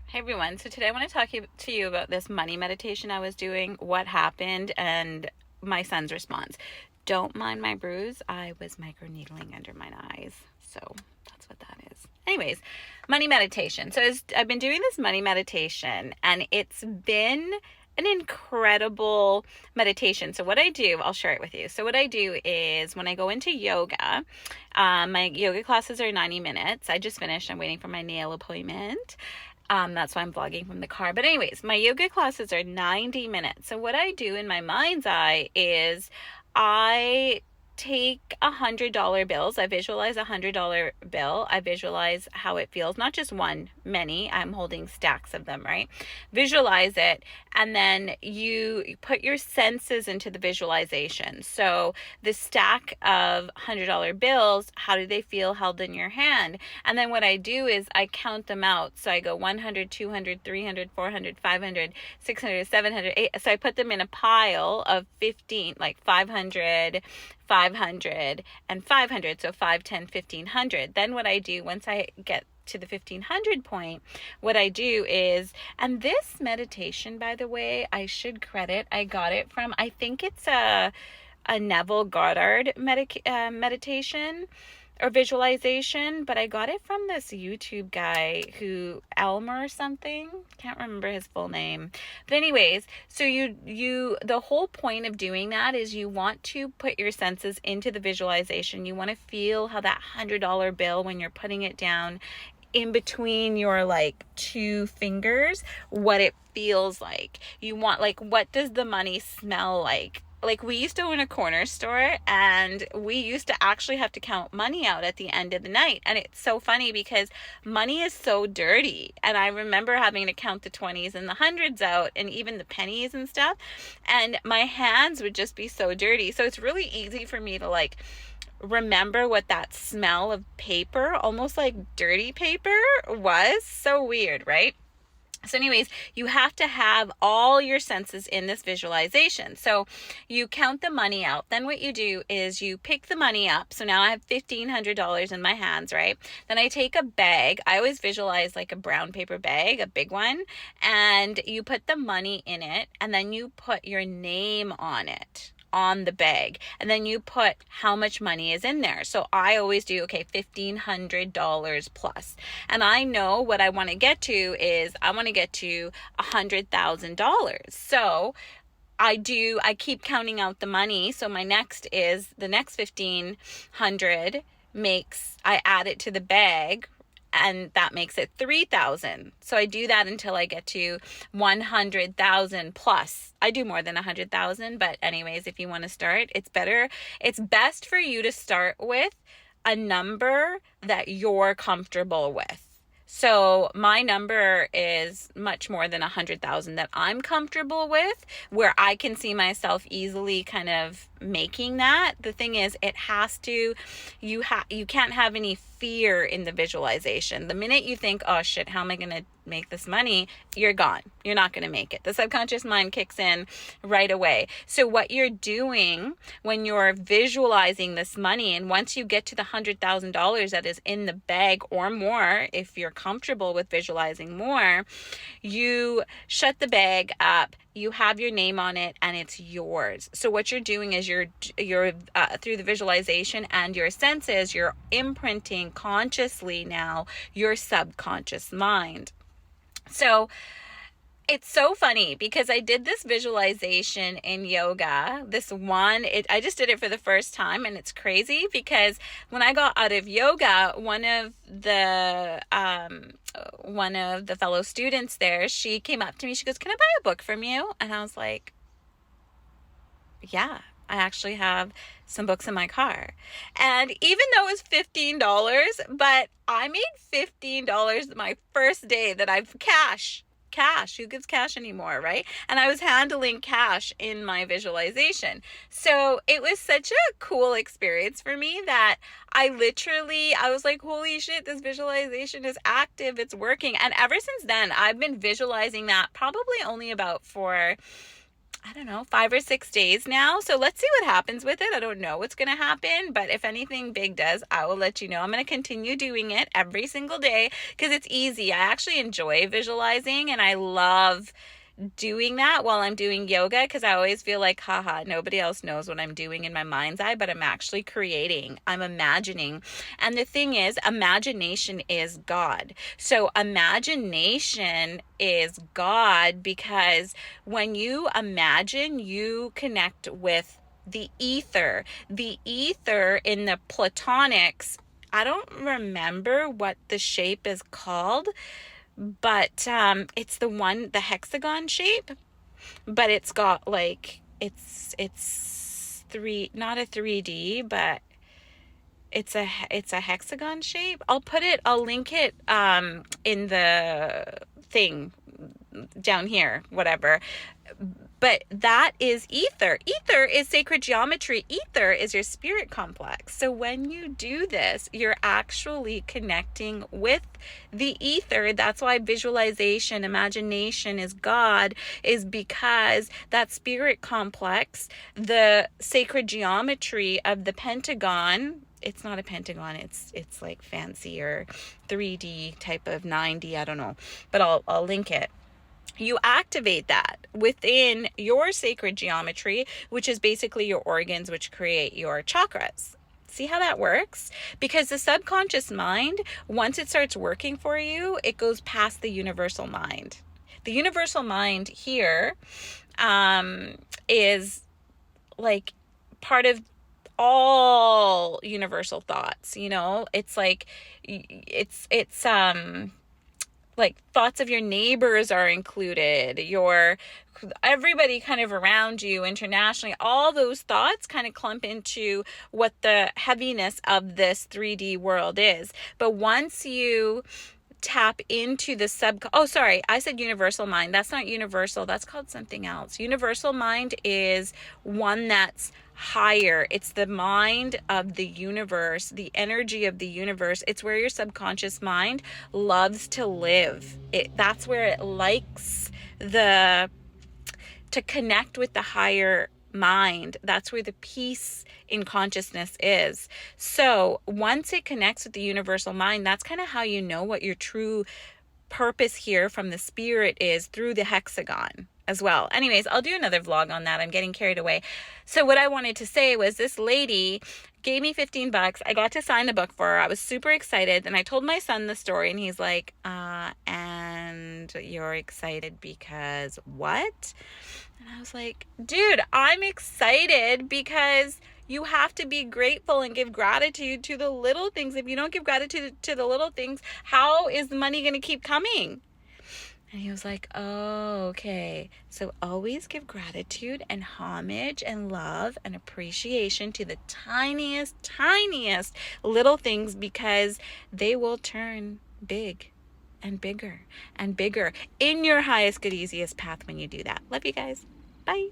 Hey everyone, so today I want to talk to you about this money meditation I was doing, what happened, and my son's response. Don't mind my bruise, I was microneedling under my eyes. So that's what that is. Anyways, money meditation. So I've been doing this money meditation and it's been an incredible meditation. So what I do, I'll share it with you. So what I do is when I go into yoga, my yoga classes are 90 minutes. I just finished. I'm waiting for my nail appointment. That's why I'm vlogging from the car. But anyways, my yoga classes are 90 minutes. So what I do in my mind's eye is I take $100 bills. I visualize $100 bill. I visualize how it feels, not just one, many. I'm holding stacks of them, right? Visualize it, and then you put your senses into the visualization. So the stack of $100 bills, how do they feel held in your hand? And then what I do is I count them out. So I go 100, 200, 300, 400, 500, 600, 700, 800. So I put them in a pile of 15, like 500, 500 and 500. So 5, 10, 1500. Then what I do once I get to the 1500 point, what I do is, and this meditation, by the way, I should credit, I got it from, I think it's a Neville Goddard meditation or visualization, but I got it from this YouTube guy who Elmer or something, can't remember his full name. But anyways, so the whole point of doing that is you want to put your senses into the visualization. You want to feel how that $100 bill, when you're putting it down in between your like two fingers, what it feels like. You want, like, what does the money smell like? Like, we used to own a corner store and we used to actually have to count money out at the end of the night. And it's so funny because money is so dirty. And I remember having to count the 20s and the hundreds out and even the pennies and stuff. And my hands would just be so dirty. So it's really easy for me to like remember what that smell of paper, almost like dirty paper, was. So weird, right? So anyways, you have to have all your senses in this visualization. So you count the money out. Then what you do is you pick the money up. So now I have $1,500 in my hands, right? Then I take a bag. I always visualize like a brown paper bag, a big one, and you put the money in it, and then you put your name on it, on the bag, and then you put how much money is in there. So I always do, okay, $1,500 plus. And I know what I want to get to is I want to get to $100,000. So I keep counting out the money. So my next is the next 1,500 makes, I add it to the bag, and that makes it 3,000. So I do that until I get to 100,000 plus. I do more than 100,000, but anyways, if you want to start, it's best for you to start with a number that you're comfortable with. So my number is much more than 100,000 that I'm comfortable with, where I can see myself easily kind of making that. The thing is, you can't have any fear in the visualization. The minute you think, oh shit, how am I going to make this money? You're gone. You're not going to make it. The subconscious mind kicks in right away. So what you're doing when you're visualizing this money, and once you get to the $100,000 that is in the bag or more, if you're comfortable with visualizing more, you shut the bag up, you have your name on it, and it's yours. So what you're doing is you're through the visualization and your senses, you're imprinting consciously now your subconscious mind. So it's so funny because I did this visualization in yoga. I just did it for the first time, and it's crazy because when I got out of yoga, one of the fellow students there, she came up to me. She goes, "Can I buy a book from you?" And I was like, "Yeah, I actually have some books in my car." And even though it was $15, but I made $15 my first day that I've cash. Who gives cash anymore, right? And I was handling cash in my visualization. So it was such a cool experience for me that I was like, holy shit, this visualization is active, it's working. And ever since then, I've been visualizing that probably only about for I don't know, 5 or 6 days now. So let's see what happens with it. I don't know what's going to happen, but if anything big does, I will let you know. I'm going to continue doing it every single day because it's easy. I actually enjoy visualizing, and I love doing that while I'm doing yoga because I always feel like, haha, nobody else knows what I'm doing in my mind's eye, but I'm actually creating, I'm imagining. And the thing is, imagination is God. So imagination is God because when you imagine, you connect with the ether. The ether in the Platonics, I don't remember what the shape is called, but it's the hexagon shape, but it's got like it's three, not a 3D, but it's a hexagon shape. I'll link it in the thing down here, whatever. But that is ether. Ether is sacred geometry. Ether is your spirit complex. So when you do this, you're actually connecting with the ether. That's why visualization, imagination is God, is because that spirit complex, the sacred geometry of the pentagon, it's not a pentagon, it's like fancier 3D type of 9D, I don't know, but I'll link it. You activate that within your sacred geometry, which is basically your organs, which create your chakras. See how that works? Because the subconscious mind, once it starts working for you, it goes past the universal mind. The universal mind here is like part of all universal thoughts. It's like it's like thoughts of your neighbors are included, everybody kind of around you internationally. All those thoughts kind of clump into what the heaviness of this 3D world is. But once you tap into the I said universal mind. That's not universal. That's called something else. Universal mind is one that's higher. It's the mind of the universe, the energy of the universe. It's where your subconscious mind loves to live. That's where it likes to connect with the higher mind. That's where the peace in consciousness is. So once it connects with the universal mind, that's kind of how you know what your true purpose here from the spirit is, through the hexagon as well. Anyways, I'll do another vlog on that. I'm getting carried away. So what I wanted to say was, this lady gave me $15. I got to sign a book for her. I was super excited. And I told my son the story, and he's like, and you're excited because what? And I was like, dude, I'm excited because you have to be grateful and give gratitude to the little things. If you don't give gratitude to the little things, how is the money going to keep coming? And he was like, oh, okay. So always give gratitude and homage and love and appreciation to the tiniest, tiniest little things, because they will turn big and bigger and bigger in your highest, good, easiest path when you do that. Love you guys. Bye.